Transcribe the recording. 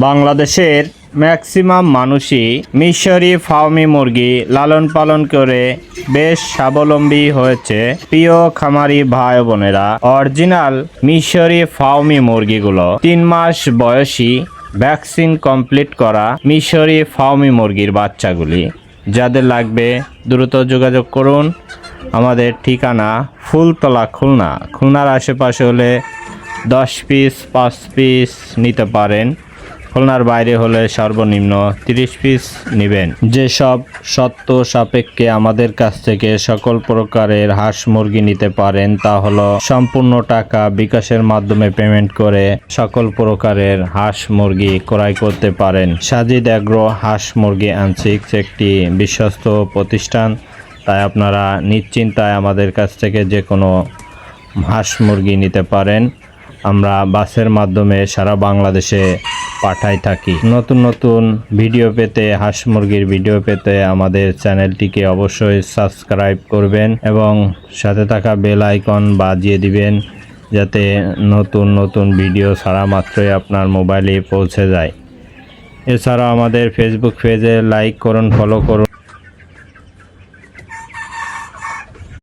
বাংলাদেশের ম্যাক্সিমাম মানুষই মিশরি ফার্মি মুরগি লালন পালন করে বেশ স্বাবলম্বী হয়েছে। প্রিয় খামারি ভাই বোনেরা, অরিজিনাল মিশরি ফার্মি মুরগিগুলো 3 মাস বয়সী ভ্যাকসিন কমপ্লিট করা মিশরি ফার্মি মুরগির বাচ্চাগুলি যাদের লাগবে দ্রুত যোগাযোগ করুন। আমাদের ঠিকানা ফুলতলা, খুলনা। খুলনার আশেপাশে হলে 10 পিস 5 পিস নিতে পারেন। খুলনার বাইরে হলে সর্বনিম্ন 30 পিস নেবেন। যেসব শর্ত সাপেক্ষে আমাদের কাছ থেকে সকল প্রকারের হাঁস মুরগি নিতে পারেন তা হলো সম্পূর্ণ টাকা বিকাশের মাধ্যমে পেমেন্ট করে সকল প্রকারের হাঁস মুরগি ক্রয় করতে পারেন। সাজিদ এগ্রো হাঁস মুরগি অ্যান্ড একটি বিশ্বস্ত প্রতিষ্ঠান, তাই আপনারা নিশ্চিন্তায় আমাদের কাছ থেকে যে কোনো হাঁস মুরগি নিতে পারেন। আমরা বাসের মাধ্যমে সারা বাংলাদেশে পাঠাই থাকি। নতুন নতুন ভিডিও পেতে, হাঁস মুরগির ভিডিও পেতে আমাদের চ্যানেলটিকে অবশ্যই সাবস্ক্রাইব করবেন এবং সাথে থাকা বেল আইকন বাজিয়ে দিবেন যাতে নতুন নতুন ভিডিও ছাড়া মাত্রই আপনার মোবাইলে পৌঁছে যায়। এছাড়া আমাদের ফেসবুক পেজে লাইক করুন, ফলো করুন।